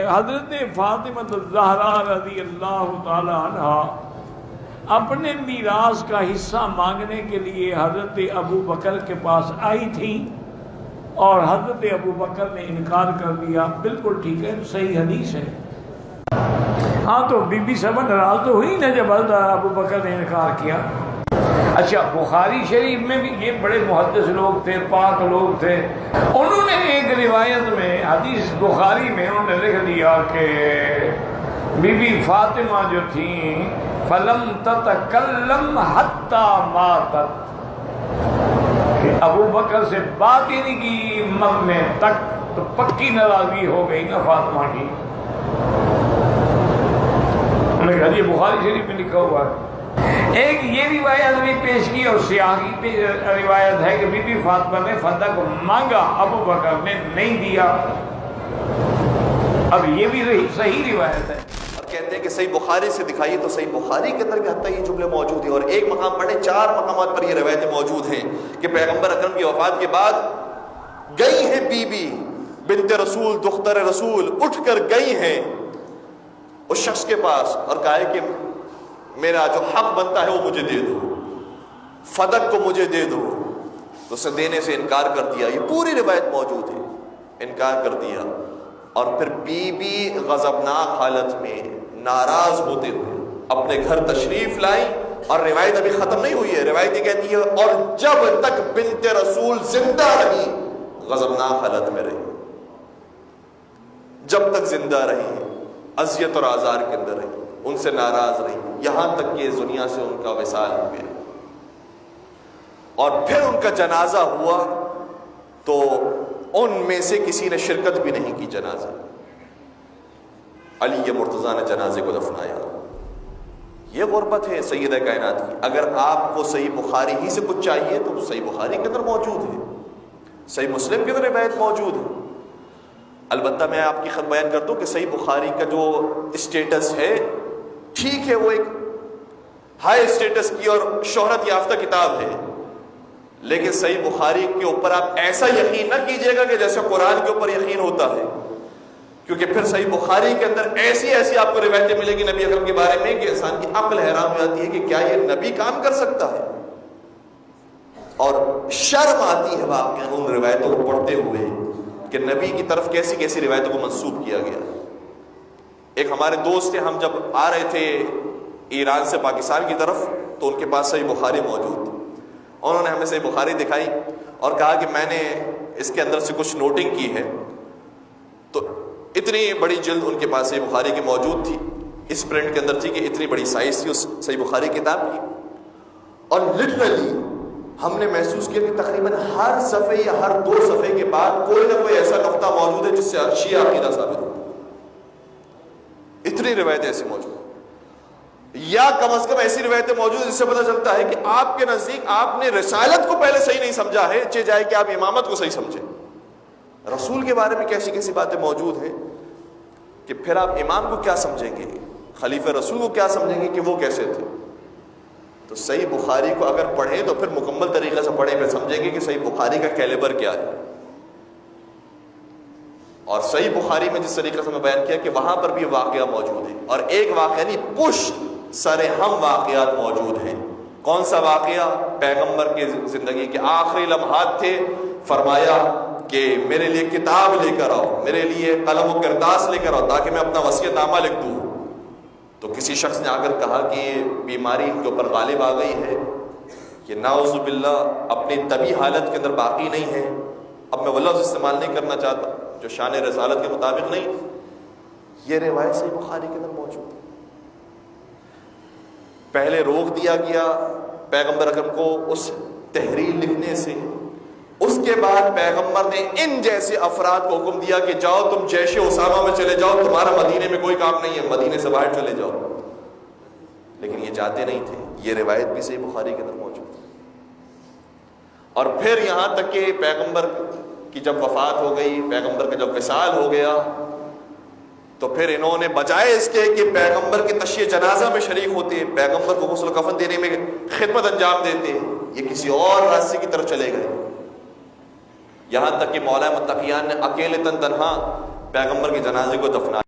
حضرت فاطمہ الزہرا رضی اللہ تعالی عنہا اپنے میراث کا حصہ مانگنے کے لیے حضرت ابو بکر کے پاس آئی تھیں اور حضرت ابو بکر نے انکار کر دیا۔ بالکل ٹھیک ہے، صحیح حدیث ہے۔ ہاں تو بی بی صاحبہ ناراض تو ہوئی نا جب حضرت ابو بکر نے انکار کیا۔ اچھا، بخاری شریف میں بھی یہ بڑے محدث لوگ تھے، پاک لوگ تھے، انہوں نے ایک روایت میں حدیث بخاری میں انہوں نے لکھ دیا کہ بی بی فاطمہ جو تھیں فلم تتکلم حتی ماتت، کہ ابو بکر سے بات ہی نہیں کی مرنے تک، تو پکی ناراضگی ہو گئی نا فاطمہ کی۔ انہوں نے کہا یہ بخاری شریف میں لکھا ہوا ہے۔ ایک یہ روایت بھی پیش کی اور سیاقی روایت ہے کہ بی بی فاطمہ نے فتح کو مانگا، ابو بکر نے نہیں دیا۔ اب یہ بھی صحیح روایت ہے اور کہتے ہیں کہ صحیح بخاری سے دکھائیے، تو صحیح بخاری کے اندر بھی حتیٰ یہ جملے موجود ہیں، اور ایک مقام پڑھیں، 4 مقامات پر یہ روایتیں موجود ہیں کہ پیغمبر اکرم کی وفات کے بعد گئی ہیں بی بی بنت رسول دختر رسول، اٹھ کر گئی ہیں اس شخص کے پاس اور کہا ہے کہ میرا جو حق بنتا ہے وہ مجھے دے دو، فدق کو مجھے دے دو، تو اسے دینے سے انکار کر دیا۔ یہ پوری روایت موجود ہے، انکار کر دیا، اور پھر بی بی غضبناک حالت میں ناراض ہوتے ہوئے اپنے گھر تشریف لائی، اور روایت ابھی ختم نہیں ہوئی ہے، روایت یہ کہتی ہے اور جب تک بنت رسول زندہ رہی غضبناک حالت میں رہی، جب تک زندہ رہی اذیت اور آزار کے اندر رہی، ان سے ناراض رہی، یہاں تک کہ اس دنیا سے ان کا وصال ہو گیا۔ اور پھر ان کا جنازہ ہوا تو ان میں سے کسی نے شرکت بھی نہیں کی جنازہ، علی مرتضیٰ نے جنازے کو دفنایا۔ یہ غربت ہے سیدہ کائنات کی۔ اگر آپ کو صحیح بخاری ہی سے کچھ چاہیے تو صحیح بخاری کے اندر موجود ہے، صحیح مسلم کے اندر روایت موجود ہے۔ البتہ میں آپ کی خط بیان کر دوں کہ صحیح بخاری کا جو اسٹیٹس ہے، ٹھیک ہے وہ ایک ہائی اسٹیٹس کی اور شہرت یافتہ کتاب ہے، لیکن صحیح بخاری کے اوپر آپ ایسا یقین نہ کیجیے گا کہ جیسے قرآن کے اوپر یقین ہوتا ہے، کیونکہ پھر صحیح بخاری کے اندر ایسی آپ کو روایتیں ملیں گی نبی اکرم کے بارے میں کہ انسان کی عقل حیران ہو جاتی ہے کہ کیا یہ نبی کام کر سکتا ہے، اور شرم آتی ہے واقعا ان روایتوں کو پڑھتے ہوئے کہ نبی کی طرف کیسی کیسی روایتوں کو منسوب کیا گیا۔ ایک ہمارے دوست تھے، ہم جب آ رہے تھے ایران سے پاکستان کی طرف تو ان کے پاس صحیح بخاری موجود تھی، انہوں نے ہمیں صحیح بخاری دکھائی اور کہا کہ میں نے اس کے اندر سے کچھ نوٹنگ کی ہے، تو اتنی بڑی جلد ان کے پاس صحیح بخاری کی موجود تھی، اس پرنٹ کے اندر تھی کہ اتنی بڑی سائز تھی اس صحیح بخاری کتاب کی، اور لٹرلی ہم نے محسوس کیا کہ تقریباً ہر صفحے یا ہر 2 صفحے کے بعد کوئی نہ کوئی ایسا نقطہ موجود ہے جس سے شیعہ عقیدہ ثابت ہوتا ہے۔ اتنی روایتیں ایسی موجود ہیں، یا کم از کم ایسی روایتیں موجود ہیں جس سے پتہ چلتا ہے کہ آپ کے نزدیک آپ نے رسالت کو پہلے صحیح نہیں سمجھا ہے، چاہے جائے کہ آپ امامت کو صحیح سمجھیں۔ رسول کے بارے میں کیسی کیسی باتیں موجود ہیں کہ پھر آپ امام کو کیا سمجھیں گے، خلیفہ رسول کو کیا سمجھیں گے کہ وہ کیسے تھے۔ تو صحیح بخاری کو اگر پڑھیں تو پھر مکمل طریقے سے پڑھیں، پھر سمجھیں گے کہ صحیح بخاری کا کیلیبر کیا ہے۔ اور صحیح بخاری میں جس طریقے سے میں بیان کیا کہ وہاں پر بھی واقعہ موجود ہے، اور ایک واقعہ نہیں، پشت سر ہم واقعات موجود ہیں۔ کون سا واقعہ؟ پیغمبر کے زندگی کے آخری لمحات تھے، فرمایا کہ میرے لیے کتاب لے کر آؤ، میرے لیے قلم و کرتاس لے کر آؤ تاکہ میں اپنا وصیت نامہ لکھ دوں۔ تو کسی شخص نے آ کر کہا کہ یہ بیماری ان کے اوپر غالب آ گئی ہے، کہ نعوذ باللہ اپنی طبی حالت کے اندر باقی نہیں ہے۔ اب میں وہ لفظ استعمال نہیں کرنا چاہتا جو شان رسالت کے مطابق نہیں، یہ روایت صحیح بخاری کے اندر موجود ہے۔ پہلے روک دیا گیا پیغمبر اکرم کو اس تحریر لکھنے سے، اس کے بعد پیغمبر نے ان جیسے افراد کو حکم دیا کہ جاؤ تم جیش اسامہ میں چلے جاؤ، تمہارا مدینے میں کوئی کام نہیں ہے، مدینے سے باہر چلے جاؤ، لیکن یہ جاتے نہیں تھے۔ یہ روایت بھی صحیح بخاری کے اندر موجود ہے۔ اور پھر یہاں تک کہ پیغمبر کی جب وفات ہو گئی، پیغمبر کا جب وصال ہو گیا، تو پھر انہوں نے بجائے اس کے کہ پیغمبر کے تشییع جنازہ میں شریک ہوتے، پیغمبر کو غسل و کفن دینے میں خدمت انجام دیتے، یہ کسی اور راستے کی طرف چلے گئے۔ یہاں تک کہ مولا متقیان نے اکیلے تنہا پیغمبر کے جنازے کو دفنا